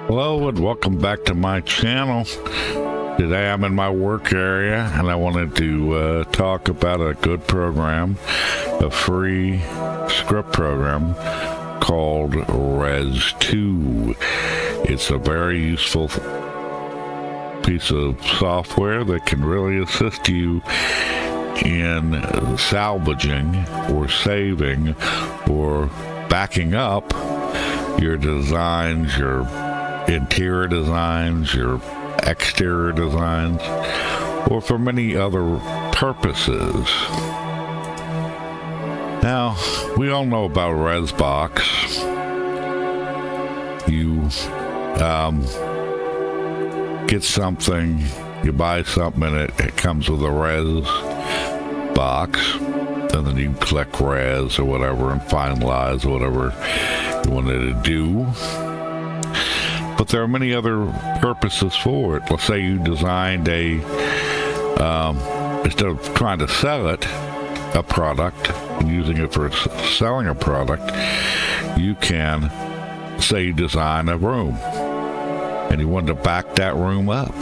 Hello and welcome back to my channel. Today I'm in my work area and I wanted to talk about a good program, a free script program called Rez2. It's a very useful piece of software that can really assist you in salvaging or saving or backing up your designs, your interior designs, your exterior designs, or for many other purposes. Now, we all know about Rezbox. You get something, you buy something, and it comes with a Rez box, and then you click Rez or whatever and finalize or whatever you wanted to do. But there are many other purposes for it. Let's say you designed instead of trying to sell it, a product, and using it for selling a product, you can say you design a room and you want to back that room up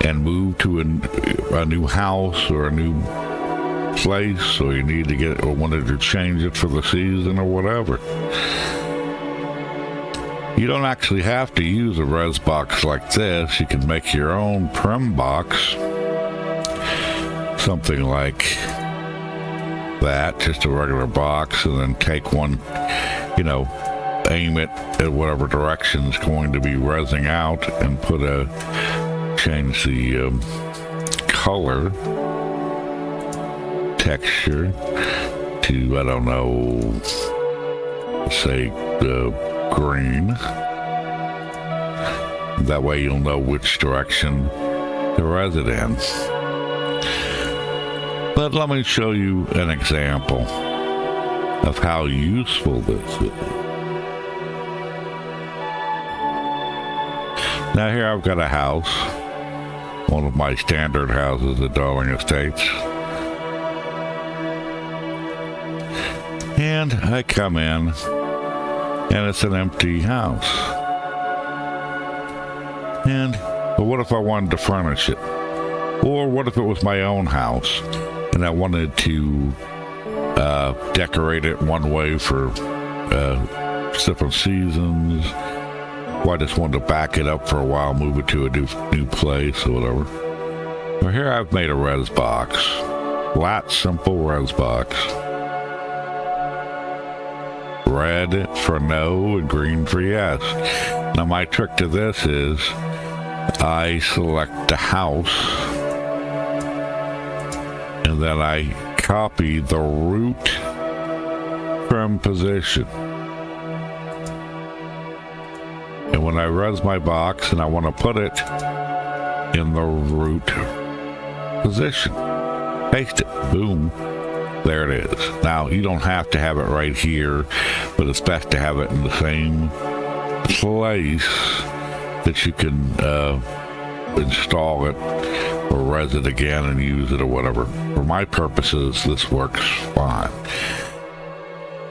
and move to a new house or a new place, or you need to get or wanted to change it for the season or whatever. You don't actually have to use a Rez box like this. You can make your own prim box, something like that, just a regular box, and then take one, aim it at whatever direction is going to be rezzing out, and change the color, texture to, I don't know, say green. That way you'll know which direction to rez it in. But let me show you an example of how useful this is. Now here I've got a house, one of my standard houses at Darling Estates. And I come in and it's an empty house. But what if I wanted to furnish it? Or what if it was my own house and I wanted to decorate it one way for different seasons? Or I just wanted to back it up for a while, move it to a new place or whatever. Well, here I've made a Rez box. Flat, simple Rez box. Red for no and green for yes. Now my trick to this is I select the house and then I copy the root trim position. And when I rez my box and I want to put it in the root position, paste it, boom. There it is. Now, you don't have to have it right here, but it's best to have it in the same place that you can install it or rez it again and use it or whatever. For my purposes, this works fine.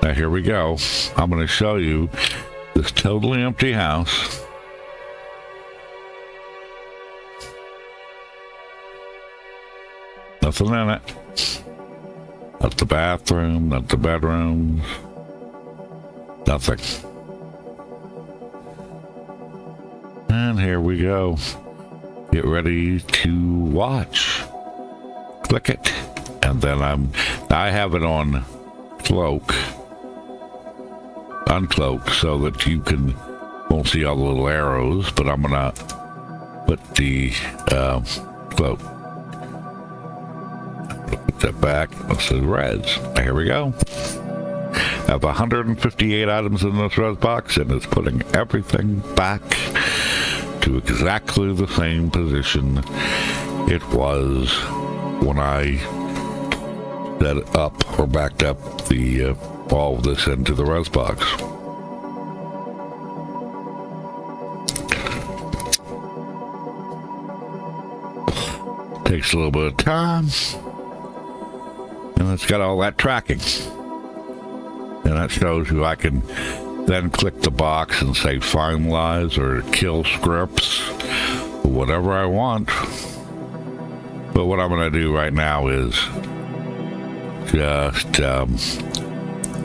Now, here we go. I'm going to show you this totally empty house. Nothing in it. Not the bathroom, not the bedrooms, nothing. And here we go. Get ready to watch. Click it. And then I have it on uncloak, so that you won't see all the little arrows, but I'm gonna put the cloak. Put that back. It says Rez. Here we go. I have 158 items in this Rez box, and it's putting everything back to exactly the same position it was when I set it up or backed up all of this into the Rez box. Takes a little bit of time. And it's got all that tracking. And that shows you I can then click the box and say finalize or kill scripts, whatever I want. But what I'm going to do right now is just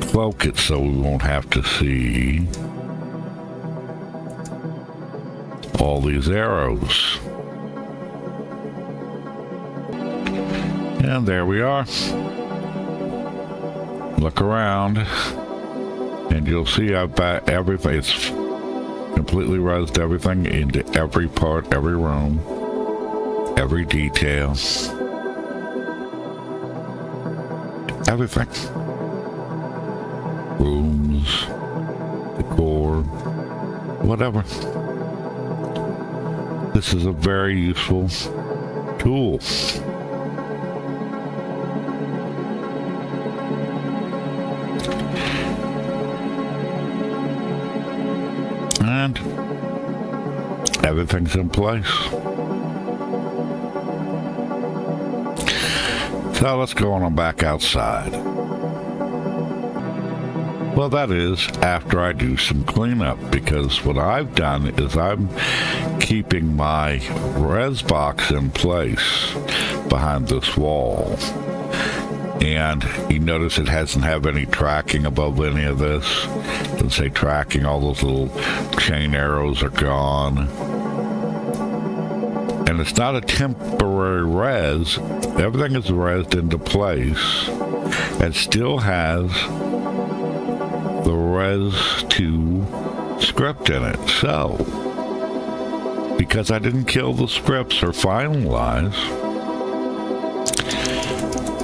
cloak it so we won't have to see all these arrows. And there we are. Look around and you'll see I've got everything. It's completely rezzed everything into every part, every room, every detail, everything. Rooms, decor, whatever. This is a very useful tool. And everything's in place. So let's go on back outside. Well, that is after I do some cleanup, because what I've done is I'm keeping my res box in place behind this wall. And you notice it doesn't have any tracking above any of this. It doesn't say tracking, all those little chain arrows are gone. And it's not a temporary res. Everything is resed into place and still has the Rez2 script in it. So, because I didn't kill the scripts or finalize,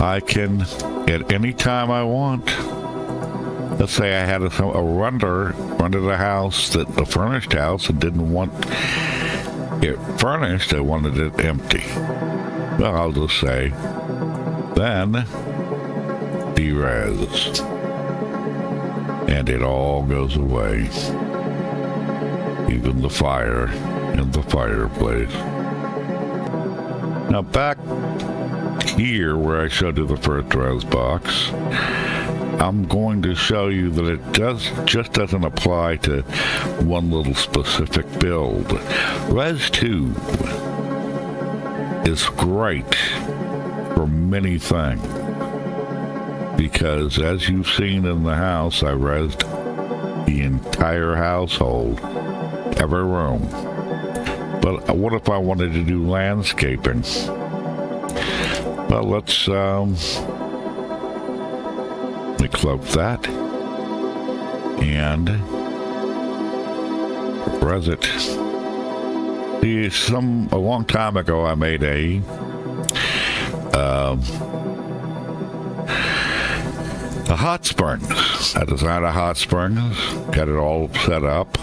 I can, at any time I want, let's say I had a renter rented a house, a furnished house, and didn't want it furnished, I wanted it empty. Well, I'll just say, then derez. And it all goes away. Even the fire in the fireplace. Now back here where I showed you the first res box, I'm going to show you that it just doesn't apply to one little specific build. Rez2 is great for many things, because as you've seen in the house, I rezzed the entire household, every room. But what if I wanted to do landscaping? Well, let's let me cloak that and res it. See, a long time ago, I made a hot springs. I designed a hot springs, got it all set up,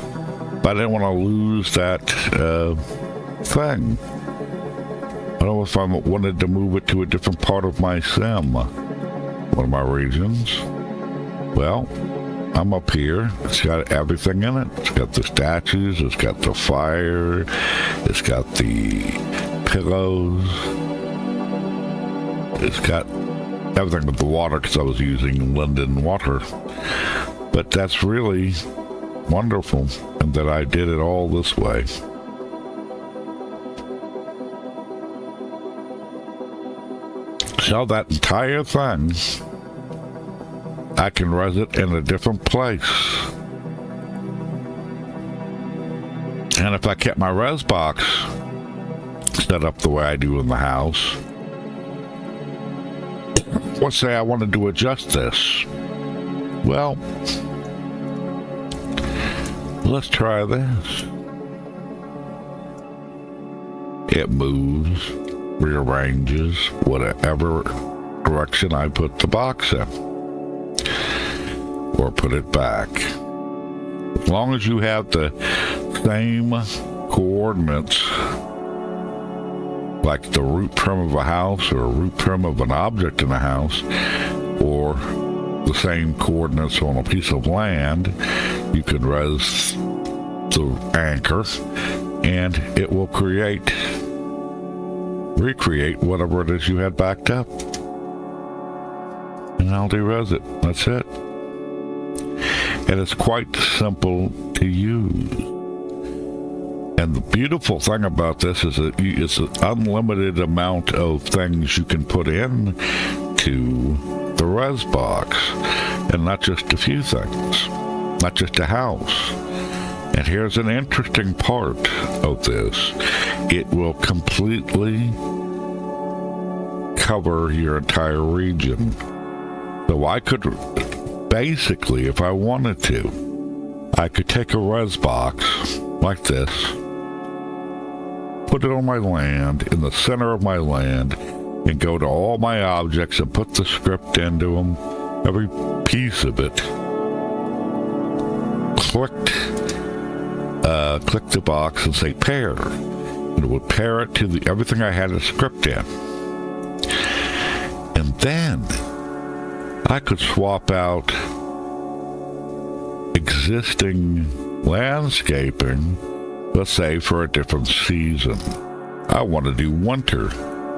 but I didn't want to lose that thing. I don't know if I wanted to move it to a different part of my sim, one of my regions. Well, I'm up here. It's got everything in it. It's got the statues, it's got the fire, it's got the pillows, it's got everything but the water, because I was using Linden water. But that's really wonderful, and that I did it all this way. So that entire thing, I can res it in a different place. And if I kept my res box set up the way I do in the house, let's say I wanted to adjust this. Well, let's try this. It moves, rearranges, whatever direction I put the box in, or put it back. As long as you have the same coordinates, like the root term of a house or a root term of an object in a house, or the same coordinates on a piece of land, you can res the anchor and it will recreate whatever it is you had backed up. And I'll de-res it. That's it. and it's quite simple to use. And the beautiful thing about this is that it's an unlimited amount of things you can put in to the Rez box, and not just a few things, not just a house. And here's an interesting part of this. It will completely cover your entire region. So I could basically, if I wanted to, I could take a Rez box like this, put it on my land, in the center of my land, and go to all my objects and put the script into them, every piece of it. Click the box and say pair. And it would pair it to everything I had a script in. And then I could swap out existing landscaping, let's say for a different season. I want to do winter,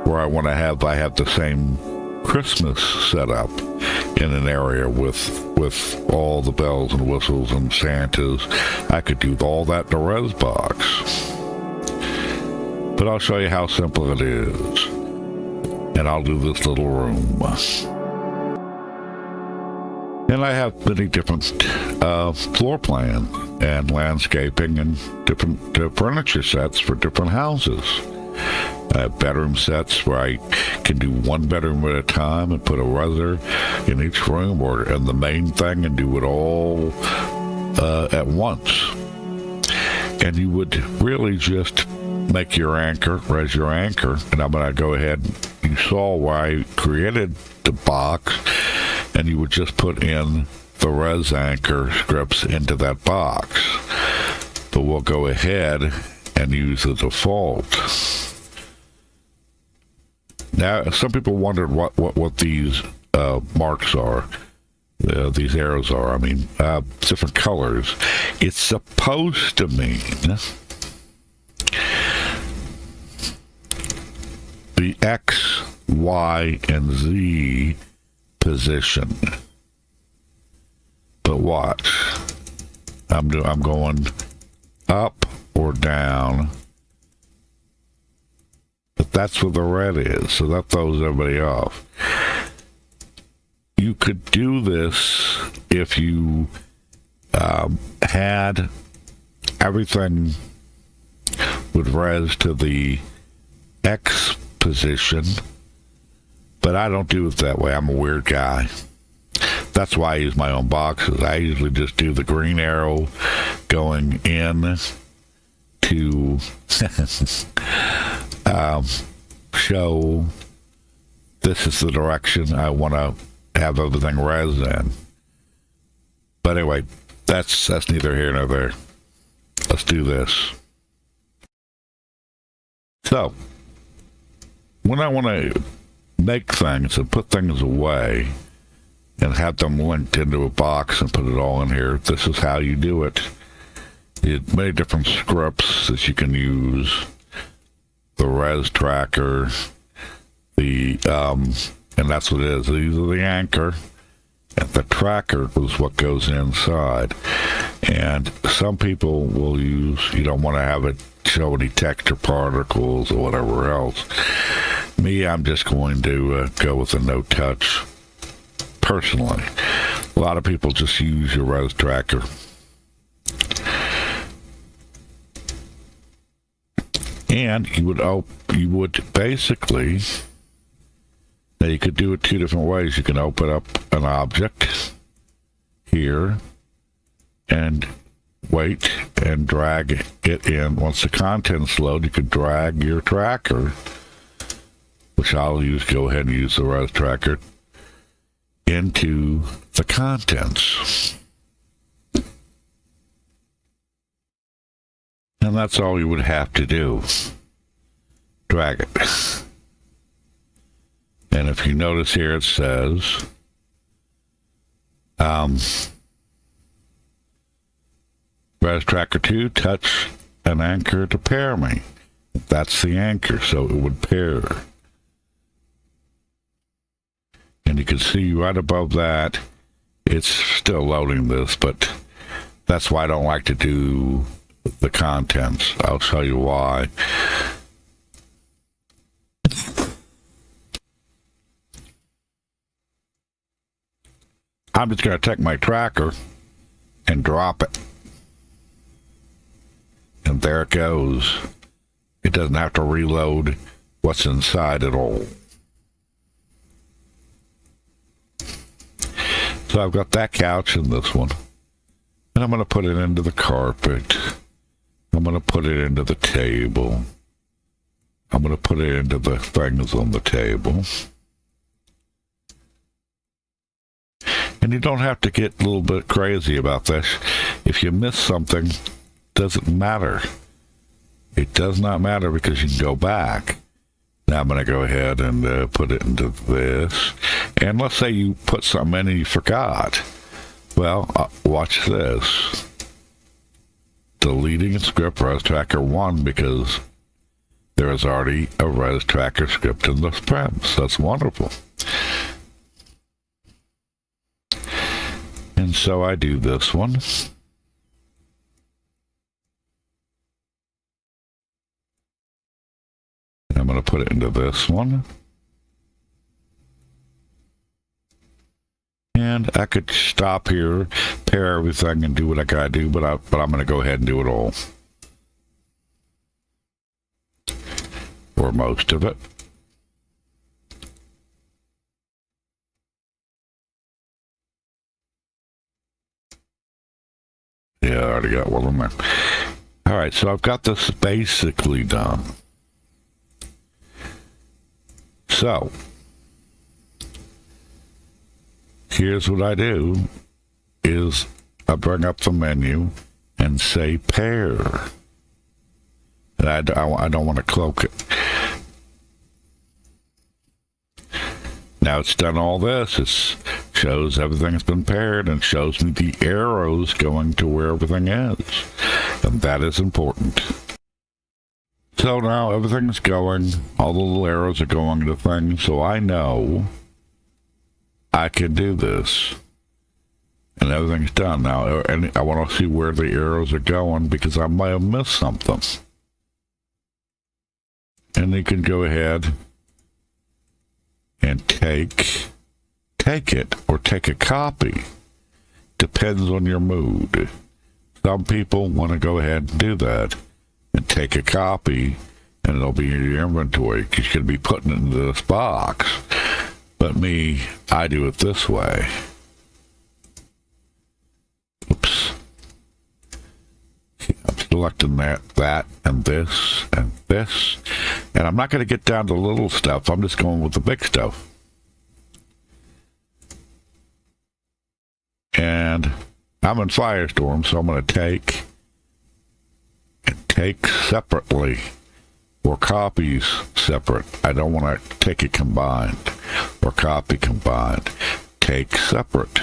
where I have the same Christmas set up in an area with all the bells and whistles and Santas. I could do all that in a Rez box. But I'll show you how simple it is. And I'll do this little room. And I have many different floor plan and landscaping and different furniture sets for different houses. I have bedroom sets where I can do one bedroom at a time and put a Rezer in each room or in the main thing and do it all at once. And you would really just make your anchor, Rez your anchor, and I'm going to go ahead. You saw where I created the box, and you would just put in the Rez anchor scripts into that box. But we'll go ahead and use the default. Now, some people wondered what these marks are. These arrows are, different colors. It's supposed to mean the X, Y, and Z position. But watch. I'm going up or down. But that's where the red is, so that throws everybody off. You could do this if you had everything with Rez to the X position, but I don't do it that way. I'm a weird guy. That's why I use my own boxes. I usually just do the green arrow going in to show this is the direction I want to have everything Rez in. But anyway, that's neither here nor there. Let's do this. So, when I want to make things and put things away and have them linked into a box and put it all in here, this is how you do it. There's many different scripts that you can use. The Rez tracker, and that's what it is. These are the anchor, and the tracker is what goes inside. And some people will use, you don't want to have it show any texture particles or whatever else. Me, I'm just going to go with a no touch personally. A lot of people just use your Rez tracker. And you would basically, now you could do it two different ways. You can open up an object here and wait and drag it in. Once the contents load, you could drag your tracker, which I'll go ahead and use the Rez tracker, into the contents. And that's all you would have to do. Drag it. And if you notice here, it says, Rez Tracker 2, touch an anchor to pair me. That's the anchor, so it would pair. And you can see right above that It's still loading this, but that's why I don't like to do the contents. I'll tell you why. I'm just going to take my tracker and drop it. And there it goes. It doesn't have to reload what's inside at all. So I've got that couch and this one. And I'm going to put it into the carpet. I'm going to put it into the table. I'm going to put it into the things on the table. And you don't have to get a little bit crazy about this. If you miss something, it doesn't matter. It does not matter because you can go back. Now I'm going to go ahead and put it into this. And let's say you put something in and you forgot. Well, watch this. Deleting a script Rez Tracker 1 because there is already a Rez Tracker script in the premise. That's wonderful. And so I do this one. And I'm going to put it into this one. And I could stop here, pair everything, and do what I gotta do, but I'm going to go ahead and do it all. Or most of it. Yeah, I already got one in there. All right, so I've got this basically done. So, here's what I do, is I bring up the menu and say pair. And I don't want to cloak it. Now it's done all this. It shows everything's been paired and shows me the arrows going to where everything is. And that is important. So now everything's going, all the little arrows are going to things, so I know I can do this. And everything's done now. And I want to see where the arrows are going because I might have missed something. And you can go ahead and take it or take a copy. Depends on your mood. Some people want to go ahead and do that and take a copy and it'll be in your inventory because you're going to be putting it into this box. But me, I do it this way. Oops. I'm selecting that, and this, and this. And I'm not going to get down to little stuff. I'm just going with the big stuff. And I'm in Firestorm, so I'm going to take separately, or copies separate. I don't want to take it combined, or copy combined. Take separate.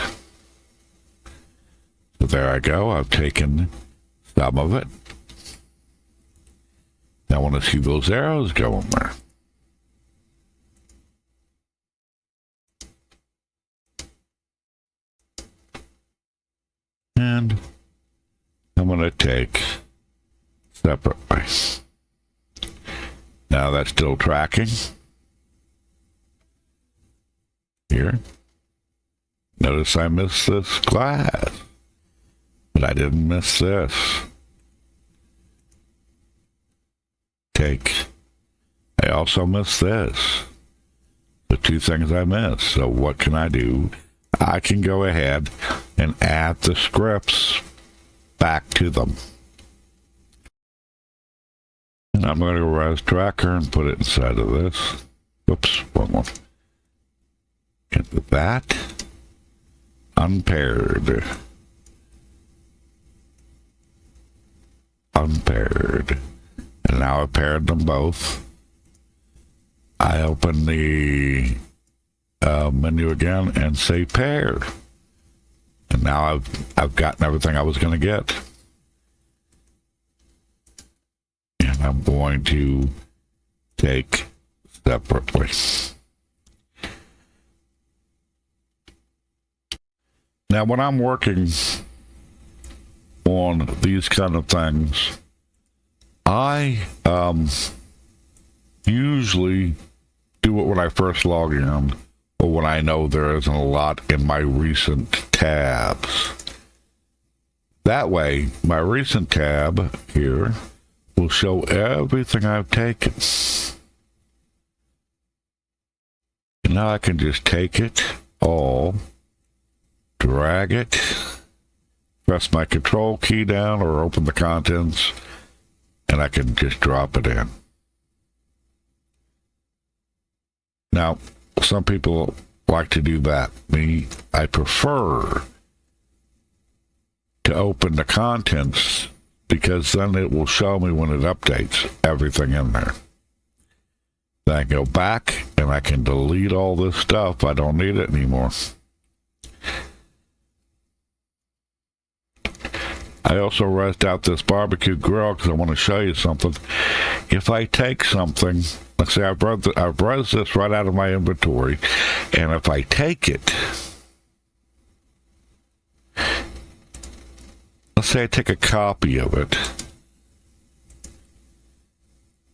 So there I go. I've taken some of it. Now I want to see those arrows going there. And I'm going to take separately. Now that's still tracking. Here. Notice I missed this glass. But I didn't miss this. I also missed this. The two things I missed. So what can I do? I can go ahead and add the scripts back to them. And I'm going to go Rez Tracker and put it inside of this. Oops, wrong one. Into that. Unpaired. Unpaired. And now I've paired them both. I open the menu again and say pair. And now I've gotten everything I was going to get. And I'm going to take separately. Now, when I'm working on these kind of things, I usually do it when I first log in, or when I know there isn't a lot in my recent tabs. That way, my recent tab here will show everything I've taken. And now I can just take it all, drag it, press my control key down or open the contents, and I can just drop it in. Now, some people like to do that. Me, I prefer to open the contents because then it will show me when it updates everything in there. Then I go back and I can delete all this stuff. I don't need it anymore. I also rezzed out this barbecue grill because I want to show you something. If I take something, let's say I've rezzed this right out of my inventory, and if I take it, let's say I take a copy of it,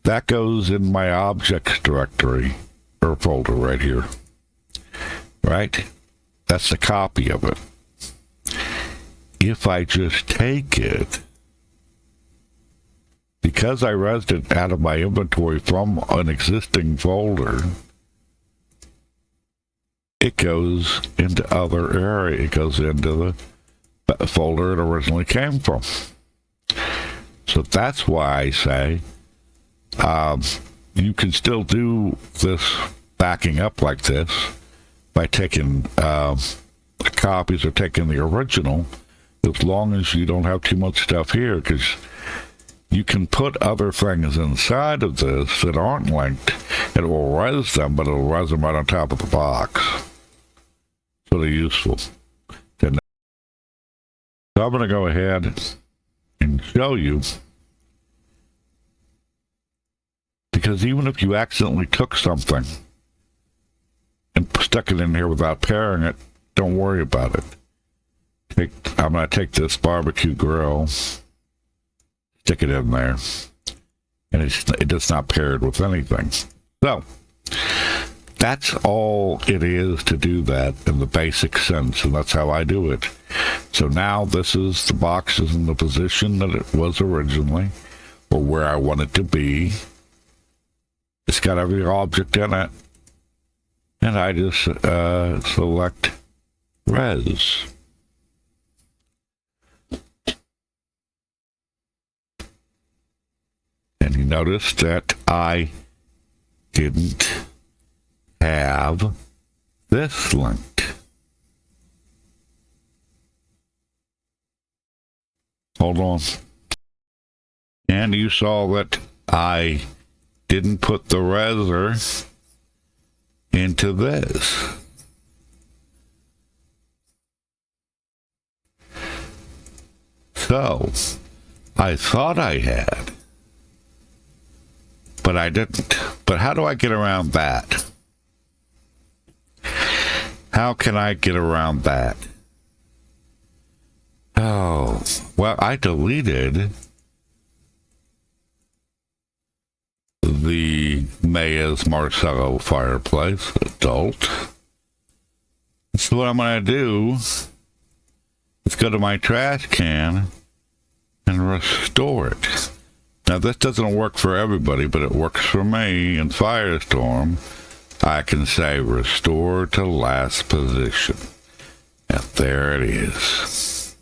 that goes in my objects directory or folder right here, right? That's the copy of it. If I just take it, because I rezzed it out of my inventory from an existing folder, it goes into other area. It goes into the folder it originally came from. So that's why I say you can still do this backing up like this by taking copies or taking the original, as long as you don't have too much stuff here, because you can put other things inside of this that aren't linked, and it will res them, but it'll res them right on top of the box. So they're useful. So I'm going to go ahead and show you, because even if you accidentally took something and stuck it in here without pairing it, don't worry about it. I'm going to take this barbecue grill, stick it in there, and it's not paired with anything. So that's all it is to do that in the basic sense, and that's how I do it. So now this is the box is in the position that it was originally, or where I want it to be. It's got every object in it, and I just select Rez. And you notice that I didn't have this linked. Hold on. And you saw that I didn't put the rezer into this. So, I thought I had, but I didn't. But how do I get around that? How can I get around that? Oh, well, I deleted the Maya's Marcello fireplace, adult. So what I'm going to do is go to my trash can and restore it. Now, this doesn't work for everybody, but it works for me. In Firestorm, I can say restore to last position. And there it is.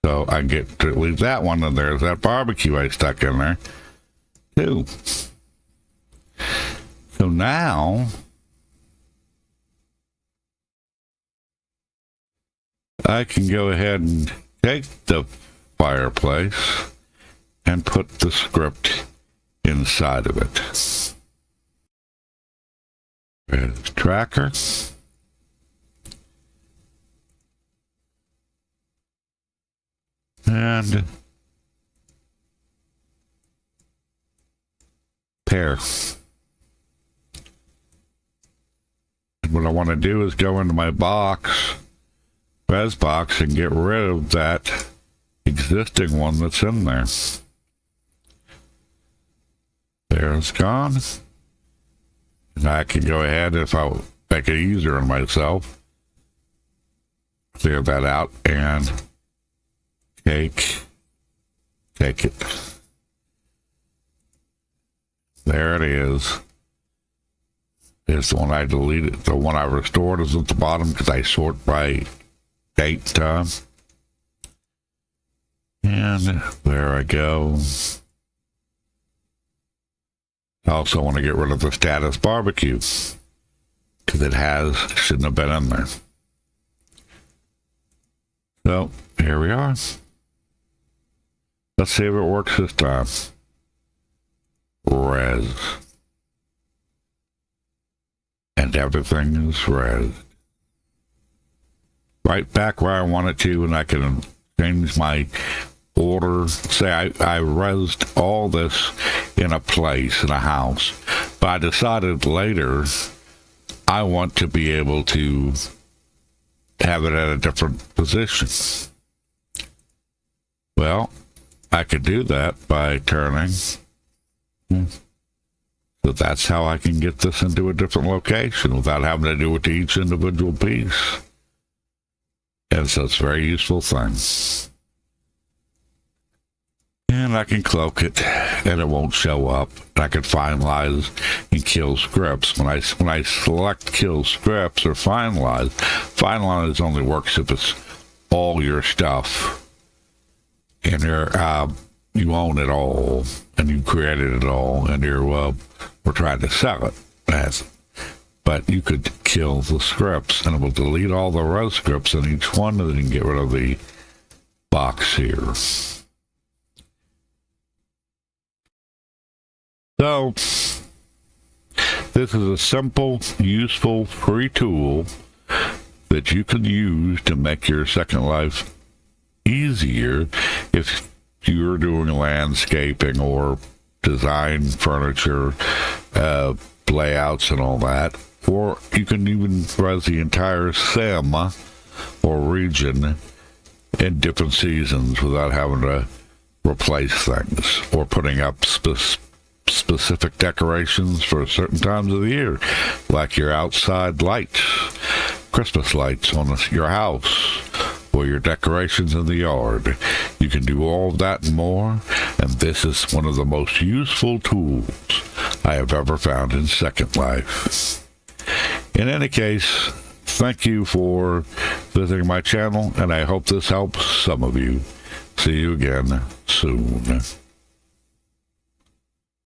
So I get to leave that one, and there's that barbecue I stuck in there, too. So now I can go ahead and take the fireplace and put the script inside of it. There's tracker. And pair. what I want to do is go into my box, Rez box, and get rid of that existing one that's in there. There, it's gone. And I can go ahead, if I make it easier on myself, clear that out and take it. There it is. It's the one I deleted. The one I restored is at the bottom because I sort by date time. And there I go. I also want to get rid of the status barbecue because it shouldn't have been in there. So here we are. Let's see if it works this time. Rez. And everything is Rez. Right back where I want it to, and I can change my order. Say I rezzed all this in a place, in a house. But I decided later I want to be able to have it at a different position. Well, I could do that by turning. So that's how I can get this into a different location without having to do it to each individual piece. And so it's a very useful thing. And I can cloak it, and it won't show up. I can finalize and kill scripts. When I select kill scripts or finalize only works if it's all your stuff, and you own it all, and you created it all, and we're trying to sell it. But you could kill the scripts, and it will delete all the Rez scripts in each one, and then you can get rid of the box here. So, this is a simple, useful, free tool that you can use to make your SecondLife easier if you're doing landscaping or design furniture, layouts and all that. Or you can even rez the entire sim or region in different seasons without having to replace things or putting up specific decorations for certain times of the year, like your outside lights, Christmas lights on your house, or your decorations in the yard. You can do all of that and more, and this is one of the most useful tools I have ever found in SecondLife. In any case, thank you for visiting my channel, and I hope this helps some of you. See you again soon.